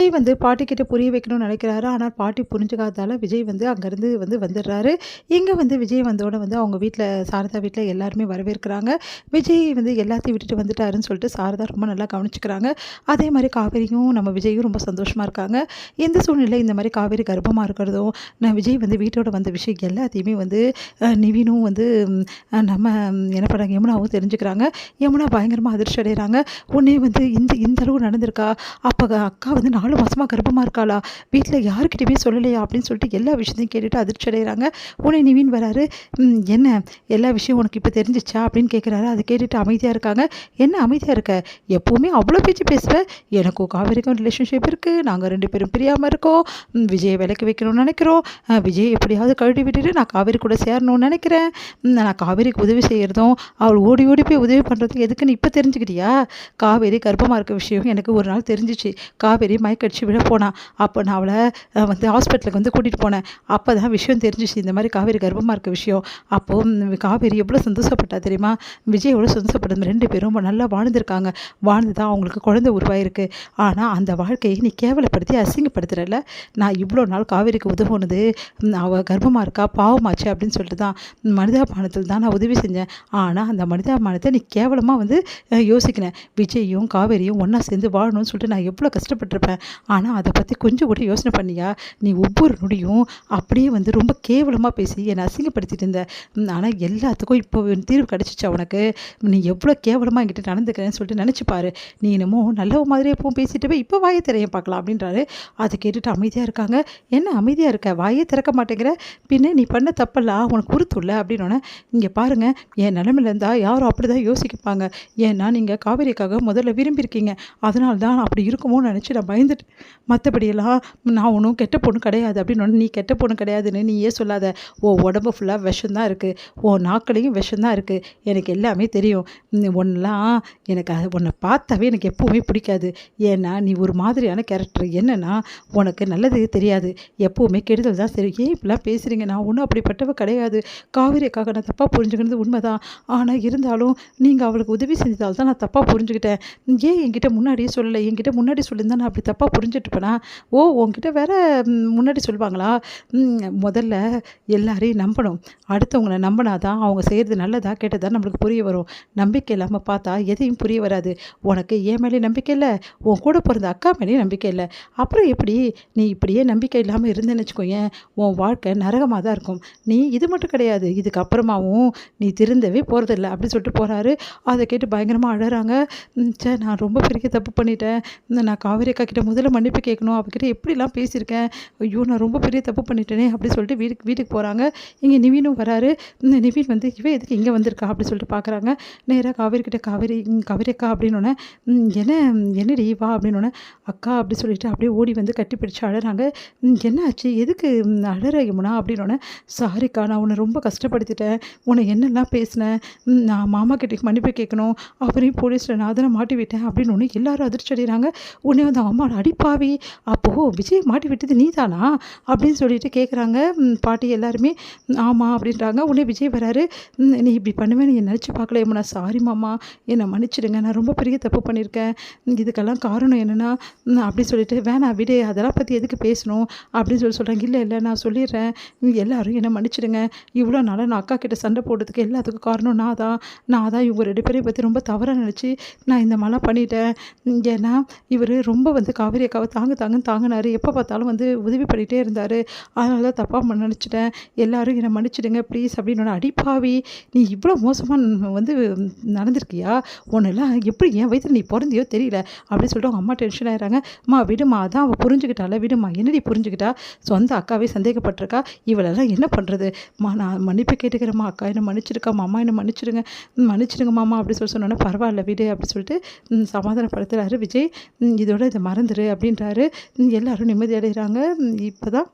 விஜய் வந்து பாட்டிக்கிட்ட புரிய வைக்கணும்னு நினைக்கிறாரு. ஆனால் பாட்டி புரிஞ்சுக்காததால விஜய் வந்து அங்கேருந்து வந்துடுறாரு. இங்கே விஜய் வந்தோடனே அவங்க வீட்ல சாரதா வீட்ல எல்லாருமே வரவேற்கிறாங்க. விஜய் எல்லாத்தையும் விட்டுட்டு வந்துட்டாருன்னு சொல்லிட்டு சாரதா ரொம்ப நல்லா கவனிச்சுக்கிறாங்க. அதே மாதிரி காவேரியும் நம்ம விஜயும் ரொம்ப சந்தோஷமா இருக்காங்க. இந்த சூழ்நிலை இந்த மாதிரி காவேரி கர்ப்பமா இருக்கிறதும், விஜய் வீட்டோட வந்த விஷயம் எல்லாத்தையுமே நிவினும் நம்ம என்ன பண்ணுறாங்க யமுனாவும் தெரிஞ்சுக்கிறாங்க. யமுனா பயங்கரமாக அதிர்ச்சி அடைகிறாங்க. உடனே இந்த இந்த அளவு நடந்திருக்கா? அப்போ அக்கா 4 மாசமா கர்ப்பமாக இருக்காளா? வீட்டில் யாருக்கிட்டையுமே சொல்லலையா? அப்படின்னு சொல்லிட்டு எல்லா விஷயத்தையும் கேட்டுட்டு அதிர்ச்சி அடைகிறாங்க. உடனே நிவின் வராரு. என்ன எல்லா விஷயம் உனக்கு இப்போ தெரிஞ்சிச்சா அப்படின்னு கேட்குறாரு. அதை கேட்டுட்டு அமைதியாக இருக்காங்க. என்ன அமைதியாக இருக்க? எப்போவுமே அவ்வளோ பேச்சு பேசுகிற. எனக்கும் காவேரிக்கும் ரிலேஷன்ஷிப் இருக்குது. நாங்கள் 2 பேரும் பிரியாமல் இருக்கோம். விஜயை விலைக்கு வைக்கணும்னு நினைக்கிறோம். விஜய் எப்படியாவது கழட்டி விட்டுட்டு நான் காவேரி கூட சேரணும்னு நினைக்கிறேன். நான் காவேரிக்கு உதவி செய்கிறதும் அவள் ஓடி ஓடி போய் உதவி பண்ணுறதுக்கு எதுக்குன்னு இப்போ தெரிஞ்சுக்கிட்டியா? காவேரி கர்ப்பமாக இருக்க விஷயம் எனக்கு ஒரு நாள் தெரிஞ்சிச்சு. காவேரி மயக்கடிச்சு விழ போனா. அப்போ நான் அவளை ஹாஸ்பிட்டலுக்கு கூட்டிகிட்டு போனேன். அப்போ தான் விஷயம் தெரிஞ்சிச்சு, இந்த மாதிரி காவேரி கர்ப்பமாக இருக்க விஷயம். அப்போது காவேரி எவ்வளோ சந்தோஷப்பட்டா தெரியுமா? விஜய் எவ்வளோ சந்தோஷப்பட்டது. 2 பேரும் நல்லா வாழ்ந்துருக்காங்க. வாழ்ந்து தான் அவங்களுக்கு குழந்தை உருவாயிருக்கு. ஆனால் அந்த வாழ்க்கையை நீ கேவலப்படுத்தி அசிங்கப்படுத்துறல. நான் இவ்வளோ நாள் காவேரிக்கு உதவுனது அவள் கர்ப்பமாக இருக்கா பாவமாச்சு அப்படின்னு சொல்லிட்டு தான் மனிதாபானத்தில் தான் நான் உதவி செஞ்சேன். ஆனால் அந்த மனிதாபானத்தை நீ கேவலமாக யோசிக்கிறேன். விஜயும் காவேரியும் ஒன்றா சேர்ந்து வாழணும்னு சொல்லிட்டு நான் எவ்வளோ கஷ்டப்பட்டிருப்பேன். ஆனால் அதை பற்றி கொஞ்சம் கூட யோசனை பண்ணியா? நீ ஒவ்வொரு நொடியும் அப்படியே ரொம்ப கேவலமாக பேசி என்னை அசிங்கப்படுத்திட்டு இருந்த. ஆனால் எல்லாத்துக்கும் இப்போ தீர்வு கிடச்சிச்சா உனக்கு? நீ எவ்வளோ கேவலமாக என்கிட்ட நடந்துக்கிறேன்னு சொல்லிட்டு நினச்சி பாரு. நீ என்னமோ நல்ல மாதிரியே எப்பவும் பேசிட்டு போய் இப்போ வாயை திரைய பார்க்கலாம் அப்படின்றாரு. அதை கேட்டுட்டு அமைதியாக இருக்காங்க. என்ன அமைதியாக இருக்க? வாயே திறக்க மாட்டேங்கிற? பின்ன நீ பண்ண தப்பெல்லாம் உனக்கு உறுத்துள்ள அப்படின்னோடனே, இங்கே பாருங்கள், என் நிலமையில இருந்தால் யாரும் அப்படி தான் யோசிப்பாங்க. ஏன்னா நீங்கள் காவேரிக்காக முதல்ல விரும்பியிருக்கீங்க. அதனால தான் அப்படி இருக்குமோன்னு நினச்சி நான் பயந்துட்டு. மற்றபடியெல்லாம் நான் ஒன்றும் கெட்ட பொண்ணு கிடையாது அப்படின்னு. நீ கெட்ட பொண்ணு கிடையாதுன்னு நீயே சொல்லாத. உடம்பு ஃபுல்லாக விஷம் தான் இருக்குது. நாக்களையும் விஷம் தான் இருக்குது. எனக்கு எல்லாமே தெரியும். ஒன்றெலாம் எனக்கு உன்னை பார்த்தாவே எனக்கு எப்போவுமே பிடிக்காது. ஏன்னா நீ ஒரு மாதிரியான கேரக்டர். என்னென்னா உனக்கு நல்லது தெரியாது, எப்போவுமே கெடுதல் தான் சரி. ஏன் இப்படிலாம் பேசுகிறீங்க? நான் ஒன்றும் அப்படிப்பட்டவ கிடையாது. காவிரிக்காக நான் தப்பாக புரிஞ்சுக்கிறது உண்மைதான். ஆனால் இருந்தாலும் நீங்கள் அவளுக்கு உதவி செஞ்சதால் தான் நான் தப்பாக புரிஞ்சுக்கிட்டேன். ஏன் என்கிட்ட முன்னாடியே சொல்லலை? என்கிட்ட முன்னாடி சொல்லியிருந்தா நான் அப்படி தப்பாக புரிஞ்சுட்டுப்பேனா? உன்கிட்ட வேற முன்னாடி சொல்லுவாங்களா? முதல்ல எல்லாரையும் நம்பணும். அடுத்தவங்களை நம்பினா தான் அவங்க செய்கிறது நல்லதா கெட்டதா நம்மளுக்கு புரிய வரும். நம்பிக்கை இல்லாமல் பார்த்தா எதையும் புரிய வராது. உனக்கு என் மேலே நம்பிக்கை இல்லை, உன் கூட பிறந்த அக்கா மேலேயும் நம்பிக்கை இல்லை. அப்புறம் எப்படி நீ இப்படியே நம்பிக்கை இல்லாமல் இருந்தேன்னு வச்சுக்கோயேன், உன் வாழ்க்கை நரகமாக தான் இருக்கும். நீ இது மட்டும் கிடையாது, இதுக்கப்புறமாவும் நீ திருந்தவே போகிறதில்ல அப்படின்னு சொல்லிட்டு போகிறாரு. அதை கேட்டு பயங்கரமாக அழறாங்க. நான் ரொம்ப பெரிய தப்பு பண்ணிட்டேன். நான் காவேரி அக்கா கிட்ட முதல்ல மன்னிப்பு கேட்கணும். அவகிட்ட எப்படிலாம் பேசியிருக்கேன். ஐயோ, நான் ரொம்ப பெரிய தப்பு பண்ணிட்டேனே அப்படின்னு சொல்லிட்டு வீட்டுக்கு போகிறாங்க. இங்கே நிவினும் வராரு. நிவின் இவன் எதுக்கு இங்கே வந்திருக்கா அப்படின்னு சொல்லிட்டு பார்க்குறாங்க. நேராக காவேரி கிட்ட காவேரி அக்கா அப்படின்னோடனே, என்னடி வா அப்படின்னோடனே, அக்கா அப்படி சொல்லிட்டு அப்படியே ஓடி கட்டி பிடிச்சி அழறாங்க. என்ன ஆச்சு? எதுக்கு அழற யமுனா அப்படின்னோடனே, சாரிக்கா, நான் உன்னை ரொம்ப கஷ்டப்படுத்திட்டேன். உன்னை என்னெல்லாம் பேசினேன். நான் மாமா கிட்டே மன்னிப்பு கேட்கணும். அவரையும் போலீஸில் நான் அதனை மாட்டி விட்டேன் அப்படின்னு ஒன்று எல்லாரும் அதிர்ச்சி அடைகிறாங்க. உடனே அம்மா அடிப்பாவி, அப்போது விஜய் மாட்டி விட்டது நீ தானா அப்படின்னு சொல்லிட்டு கேட்குறாங்க. பாட்டி எல்லாருமே ஆமாம் அப்படின்றாங்க. உடனே விஜய் வராரு. நீ இப்படி பண்ணுவேன்னு நீ நினச்சி பார்க்கல யமுனா. சாரி மாமா, என்னை மன்னிச்சிடுங்க, நான் ரொம்ப பெரிய தப்பு பண்ணியிருக்கேன். இதுக்கெல்லாம் காரணம் என்னென்னா அப்படி சொல்லிட்டு, வேணாம் விடு, அதெல்லாம் பற்றி எதுக்கு பேசணும் அப்படின்னு சொல்கிறாங்க. இல்லை நான் சொல்லிடுறேன், எல்லாரும் என்னை மன்னிச்சிடுங்க. இவ்வளோ நாளாக நான் அக்கா கிட்ட சண்டை போடுறதுக்கு எல்லாத்துக்கும் காரணம் நான் தான் இவங்க 2 பேரையும் பற்றி ரொம்ப தவறாக நினச்சி நான் இந்த மாதிரிலாம் பண்ணிட்டேன். ஏன்னா இவர் ரொம்ப காவேரி அக்காவை தாங்கினார். எப்போ பார்த்தாலும் உதவி பண்ணிகிட்டே இருந்தார். அதனால தான் தப்பாக நினச்சிட்டேன். எல்லாரும் என்னை மன்னிச்சிடுங்க ப்ளீஸ் அப்படின்னு. அடிப்பாவி, நீ இவ்வளோ மோசமாக நடந்திருக்கியா? உன்னெல்லாம் எப்படி என் வயிற்றில் நீ பிறந்தியோ தெரியல அப்படின்னு சொல்லிட்டு அவங்க அம்மா டென்ஷன் ஆகிறாங்க. அம்மா விடுமா, அதான் அவள் புரிஞ்சுக்கிட்டால, விடுமா. என்னடி புரிஞ்சுக்கிட்டா? சொந்த அக்காவே சந்தேகப்பட்டிருக்கா. இவளெல்லாம் என்ன பண்ணுறது? நான் மன்னிப்பு கேட்டுக்கிறேம்மா, அக்கா என்னை மன்னிச்சிருக்காம்மா, அம்மா என்னை மன்னிச்சிடுங்க மாமா அப்படி சொன்னோன்னே, பரவாயில்ல விடு அப்படி சொல்லிட்டு சமாதானப்படுத்துகிறாரு விஜய். இதோட இதை மறந்துடு அப்படின்றாரு. எல்லாரும் நிம்மதி அடைகிறாங்க. இப்போ தான்